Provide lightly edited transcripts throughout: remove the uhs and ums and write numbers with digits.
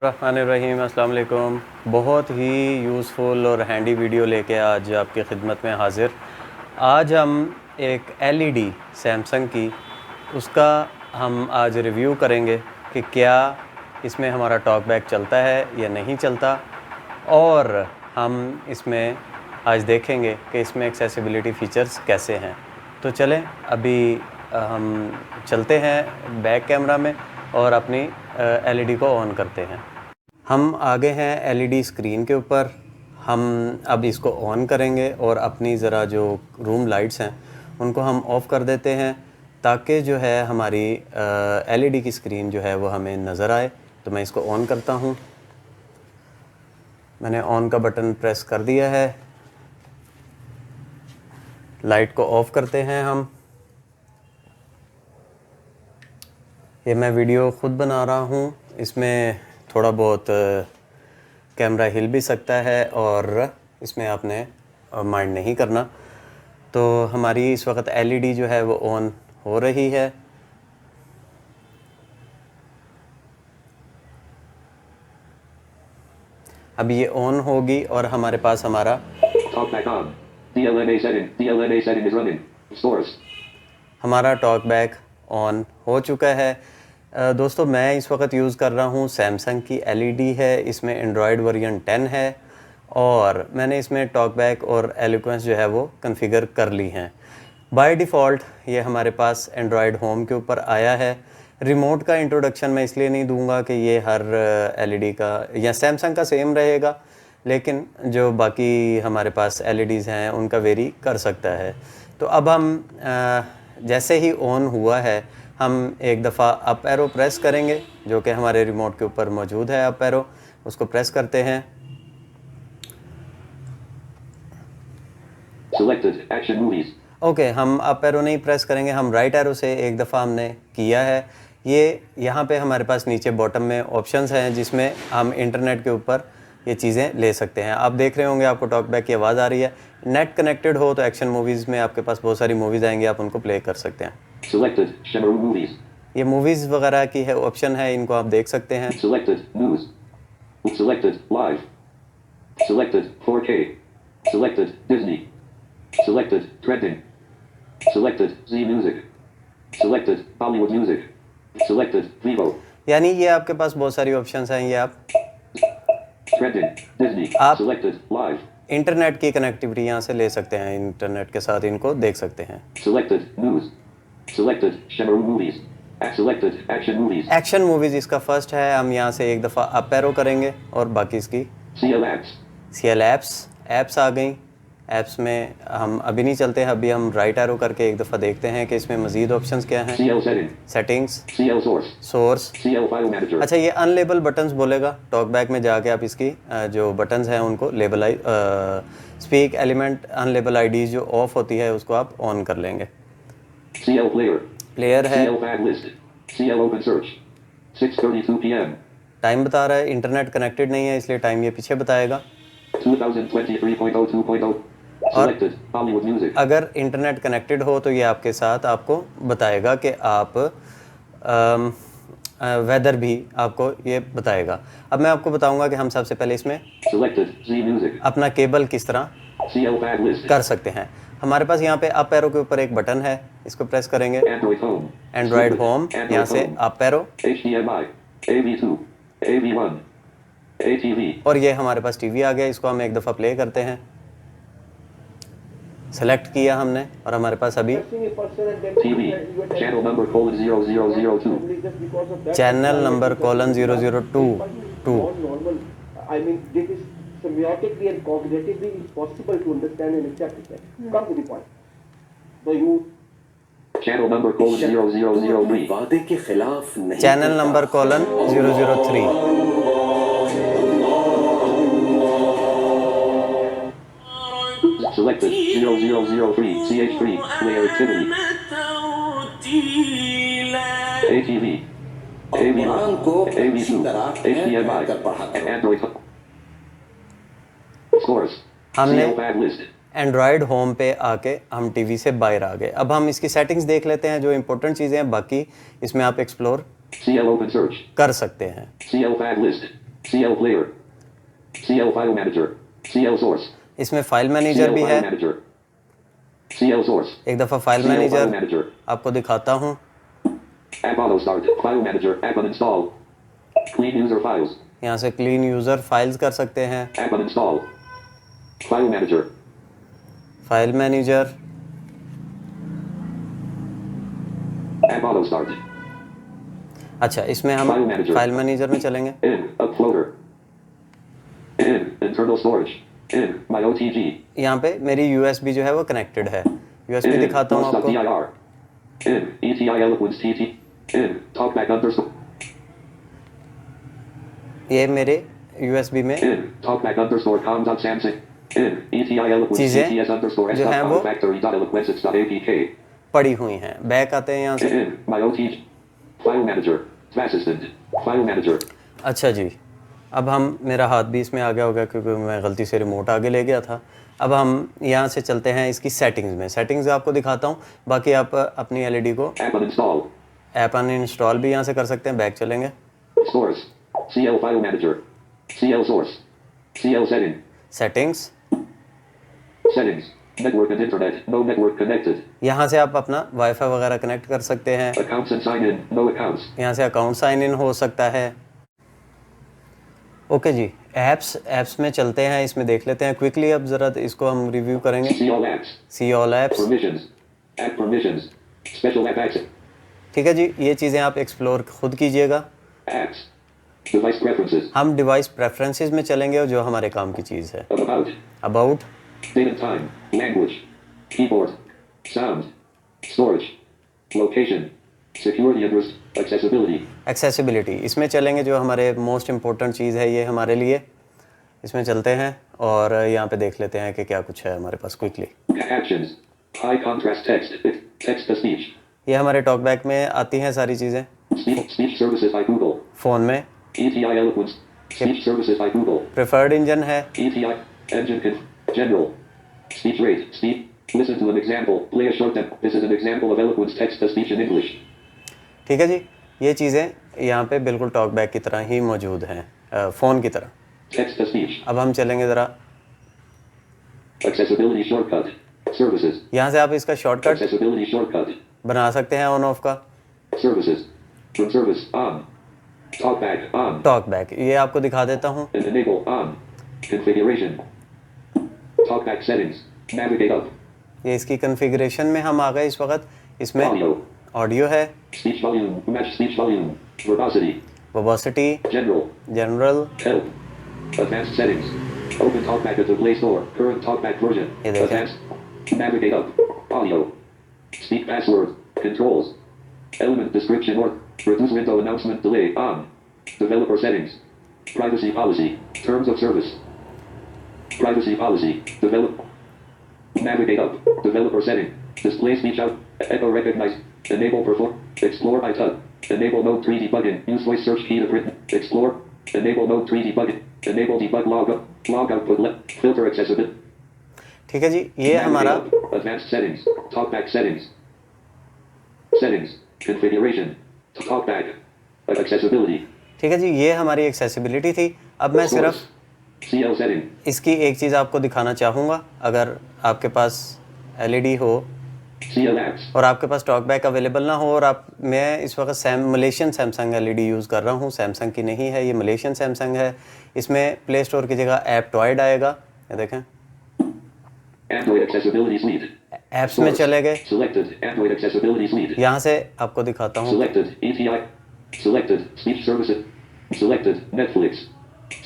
रहीम अस्सलाम वालेकुम। बहुत ही यूज़फुल और हैंडी वीडियो लेके आज आपकी खिदमत में हाज़िर। आज हम एक एलईडी सैमसंग की उसका हम आज रिव्यू करेंगे कि क्या इसमें हमारा टॉक बैक चलता है या नहीं चलता, और हम इसमें आज देखेंगे कि इसमें एक्सेसिबिलिटी फ़ीचर्स कैसे हैं। तो चलें अभी हम चलते हैं बैक कैमरा में और अपनी एलईडी को ऑन करते हैं। हम आगे हैं एलईडी स्क्रीन के ऊपर। हम अब इसको ऑन करेंगे और अपनी ज़रा जो रूम लाइट्स हैं उनको हम ऑफ़ कर देते हैं ताकि जो है हमारी एलईडी की स्क्रीन जो है वो हमें नज़र आए। तो मैं इसको ऑन करता हूँ। मैंने ऑन का बटन प्रेस कर दिया है। लाइट को ऑफ़ करते हैं हम। ये मैं वीडियो ख़ुद बना रहा हूँ, इसमें थोड़ा बहुत कैमरा हिल भी सकता है और इसमें आपने माइंड नहीं करना। तो हमारी इस वक्त एलईडी जो है वो ऑन हो रही है। अब ये ऑन होगी और हमारे पास हमारा हमारा टॉक बैक ऑन हो चुका है। दोस्तों मैं इस वक्त यूज़ कर रहा हूँ सैमसंग की एलईडी है, इसमें एंड्रॉयड वर्जन 10 है और मैंने इसमें टॉक बैक और एलोक्वेंस जो है वो कॉन्फ़िगर कर ली हैं। बाय डिफ़ॉल्ट ये हमारे पास एंड्रॉयड होम के ऊपर आया है। रिमोट का इंट्रोडक्शन मैं इसलिए नहीं दूंगा कि ये हर एलईडी का या सैमसंग का सेम रहेगा, लेकिन जो बाकी हमारे पास एलईडीज़ हैं उनका वेरी कर सकता है। तो अब हम जैसे ही ऑन हुआ है हम एक दफ़ा अप एरो प्रेस करेंगे, जो कि हमारे रिमोट के ऊपर मौजूद है। अप एरो उसको प्रेस करते हैं। ओके, हम अप एरो नहीं प्रेस करेंगे, हम राइट एरो से एक दफ़ा हमने किया है। ये यहाँ पे हमारे पास नीचे बॉटम में ऑप्शंस हैं जिसमें हम इंटरनेट के ऊपर ये चीज़ें ले सकते हैं। आप देख रहे होंगे आपको टॉक बैक की आवाज़ आ रही है। नेट कनेक्टेड हो तो एक्शन मूवीज़ में आपके पास बहुत सारी मूवीज़ आएंगी, आप उनको प्ले कर सकते हैं। ये मूवीज़ वगैरह की है ऑप्शन है, इनको आप देख सकते हैं। यानी ये आपके पास बहुत सारी ऑप्शंस हैं। ये आप इंटरनेट की कनेक्टिविटी यहाँ से ले सकते हैं, इंटरनेट के साथ इनको देख सकते हैं। एक्शन मूवीज़ इसका फर्स्ट है। हम यहाँ से एक दफ़ा अप एरो करेंगे और बाकी इसकी CL ऐप्स आ गई। ऐप्स में हम अभी नहीं चलते हैं, अभी हम राइट एरो करके एक दफ़ा देखते हैं कि इसमें मज़ीद ऑप्शंस क्या हैं। Settings, source. अच्छा, ये अनलेबल बटन्स बोलेगा। टॉक बैक में जाके आप इसकी जो बटन्स हैं उनको label speak element unlabelled ID जो ऑफ होती है उसको आप ऑन कर लेंगे। प्लेयर है। टाइम बता रहा है, इंटरनेट कनेक्टेड नहीं है इसलिए टाइम ये पीछे बताएगा। 2023.02.0 और अगर इंटरनेट कनेक्टेड हो तो ये आपके साथ आपको बताएगा कि आप वेदर भी आपको ये बताएगा। अब मैं आपको बताऊंगा कि हम सबसे पहले इसमें अपना केबल किस तरह कर सकते हैं। हमारे पास यहाँ पे अप एरो के ऊपर एक बटन है, इसको प्रेस करेंगे। एंड्रॉयड होम, यहाँ से अप एरो और ये हमारे पास टीवी आ गया। इसको हम एक दफ़ा प्ले करते हैं। सेलेक्ट किया हमने और हमारे पास अभी channel number :002 semiotically and cognitively is possible to understand and accept it. Come to the point. The you channel number :0003 वादे के खिलाफ नहीं। Channel number :003 selected 0003 CH3 player activity ATV Quran को AV2 HDMI Android scores हमने CL list Android home पे आके हम TV से बाहर आ गए। अब हम इसकी सेटिंग्स देख लेते हैं, जो इंपॉर्टेंट चीज़ें हैं बाकी इसमें आप एक्सप्लोर CL open search कर सकते हैं। CL list CL Player. CL File Manager. CL Source. इसमें फाइल मैनेजर CL भी File है। Manager. CL Source. एक दफ़ा file CL File manager Manager. आपको दिखाता हूँ। App Auto Start. File Manager. App uninstall. Clean user files. यहाँ से क्लीन यूज़र फाइल्स कर सकते हैं। App uninstall. File Manager. File manager, App Auto Start. अच्छा इसमें हम File Manager. फाइल मैनेजर में चलेंगे। In. Uploader. In. Internal storage. In. My OTG. यहाँ पे मेरी USB जो है वो कनेक्टेड है। USB In. दिखाता हूँ आपको। Plus.dir. In. ETI Eloquence TT. In. Talkback underscore. ये मेरे USB में In. Talkback underscore com.samsung. In. ETI Eloquence चीज़ें TTS underscore जो हैं वो s.factory.eloquences.apk. पड़ी हुई हैं। बैक आते हैं यहाँ से। In. My OTG. File Manager. Assistant. File Manager. अच्छा जी, अब हम मेरा हाथ भी इसमें आ गया होगा क्योंकि मैं गलती से रिमोट आगे ले गया था। अब हम यहाँ से चलते हैं इसकी सेटिंग्स में। सेटिंग्स आपको दिखाता हूँ, बाकी आप अपनी LED को App uninstall. ऐप अनइंस्टॉल भी यहाँ से कर सकते हैं। बैक चलेंगे। Source. CL File Manager. CL Source. CL Setting. Settings, Settings. Network and Internet. No network connected. यहाँ से आप अपना वाईफाई वगैरह कनेक्ट कर सकते हैं। Accounts and sign in. No accounts. यहाँ से अकाउंट साइन इन हो सकता है। ओके जी, ऐप्स में चलते हैं, इसमें देख लेते हैं क्विकली। अब ज़रा इसको हम रिव्यू करेंगे। See all apps. See all apps, Permissions. App permissions. Special app access. ठीक है जी, ये चीज़ें आप एक्सप्लोर खुद कीजिएगा। Apps. Device preferences. हम डिवाइस प्रेफरेंसेस में चलेंगे जो हमारे काम की चीज़ है। About. About, Date and time. Language. Keyboard. Sound. Storage. Location. Security and risk. Accessibility. Accessibility, इसमें चलेंगे जो हमारे मोस्ट इम्पोर्टेंट चीज़ है ये हमारे लिए। इसमें चलते हैं और यहाँ पे देख लेते हैं कि क्या कुछ है हमारे पास quickly. Actions. High contrast text. Text to speech. ये हमारे टॉकबैक में आती हैं सारी चीज़ें। Speech services by Google. Phone में ETI Eloquence. Speech services by Google. Preferred engine है। ETI. Engine conf. General. Speech rate. Speech. Listen to an example. Play a short demo. This is an example of Eloquence text to speech in English. ठीक है जी, ये चीज़ें यहाँ पे बिल्कुल talkback की तरह ही मौजूद हैं, फ़ोन की तरह। Text to speech. अब हम चलेंगे ज़रा, Accessibility shortcut. Services. यहाँ से आप इसका शॉर्टकट Accessibility shortcut. बना सकते हैं ऑन ऑफ का। Services. From service on. Talkback on. Talkback ये आपको दिखा देता हूँ। And enable on. Configuration. Talkback settings. Navigate up. ये इसकी कॉन्फ़िगरेशन में हम आ गए इस वक्त। इसमें Audio. ऑडियो है, Speech volume. Match speech volume. Verbosity. वर्बोसिटी, General. General, Help. Advanced settings. Open Talkback at the Play Store. Current Talkback version. ये देखें। Advanced. Navigate up. Audio. Speak password. Controls. Element description or reduce window announcement delay on. Developer settings. Privacy policy. Terms of service. Privacy policy. Develop. Navigate up. Developer setting. Display speech out. Echo recognize. Enable perform. Explore by touch. Enable Node 3 debugging. Use voice search key to print. Explore. Enable Node 3 debugging. Enable debug log up. Log output left. Filter accessibility. ठीक है जी, ये हमारा Navigate up. Advanced settings. Talkback settings. Settings. Configuration. Talkback. Accessibility. ठीक है जी, ये हमारी accessibility थी। अब मैं सिर्फ Source. CL setting. इसकी एक चीज़ आपको दिखाना चाहूँगा। अगर आपके पास LED हो CL apps. और आपके पास टॉकबैक अवेलेबल ना हो और मैं इस वक्त मलेशियन सैमसंग LED यूज़ कर रहा हूँ, सैमसंग की नहीं है, ये मलेशियन सैमसंग है। इसमें प्ले स्टोर की जगह ऐप टॉयड आएगा, ये देखें। Android accessibility suite. ऐप्स में चले गए, Selected. Android accessibility suite. यहाँ से आपको दिखाता हूँ। Selected. ETI. Selected. Speech services. Selected. Netflix.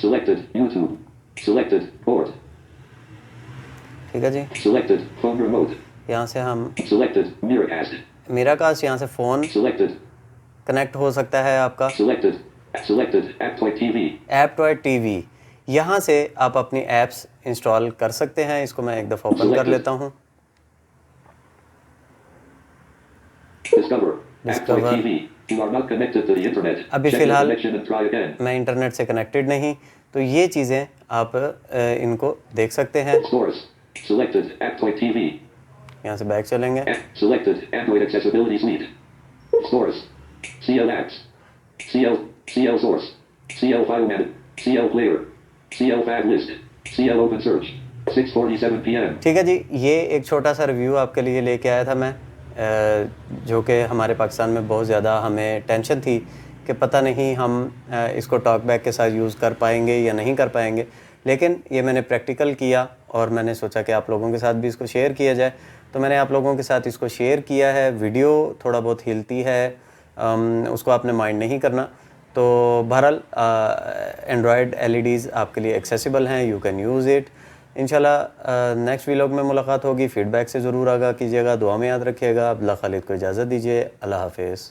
Selected. YouTube. Selected. Board. ठीक है जी, Selected. Phone remote. यहाँ से हम Selected. Miracast. मिराकास्ट, यहाँ से फ़ोन Selected. कनेक्ट हो सकता है आपका। Selected. Selected. Aptoid TV. Aptoide TV, यहाँ से आप अपनी ऐप्स इंस्टॉल कर सकते हैं। इसको मैं एक दफ़ा ओपन कर लेता हूँ। Discover. Discover. Aptoid TV. You are not connected to the internet. अभी Check your फ़िलहाल connection and try again. मैं इंटरनेट से कनेक्टेड नहीं, तो ये चीज़ें आप इनको देख सकते हैं। Source. Selected. Aptoid TV. यहाँ से बैक चलेंगे। Selected. Android accessibility suite. Source. CL apps. CL source. CL file manager. CL player. CL fag list. CL open search. 6:47 p.m. ठीक है जी, ये एक छोटा सा रिव्यू आपके लिए लेके आया था मैं, जो कि हमारे पाकिस्तान में बहुत ज़्यादा हमें टेंशन थी कि पता नहीं हम इसको टॉकबैक के साथ यूज़ कर पाएंगे या नहीं कर पाएंगे, लेकिन ये मैंने प्रैक्टिकल किया और मैंने सोचा कि आप लोगों के साथ भी इसको शेयर किया जाए, तो मैंने आप लोगों के साथ इसको शेयर किया है। वीडियो थोड़ा बहुत हिलती है, उसको आपने माइंड नहीं करना। तो बहरहाल एंड्रॉयड LEDs आपके लिए एक्सेसिबल हैं, यू कैन यूज़ इट। इंशाल्लाह नेक्स्ट व्लॉग में मुलाकात होगी। फ़ीडबैक से ज़रूर आगाह कीजिएगा, दुआ में याद रखिएगा। अब्दुल्ला खालिद को इजाज़त दीजिए, अल्लाह हाफ़िज़।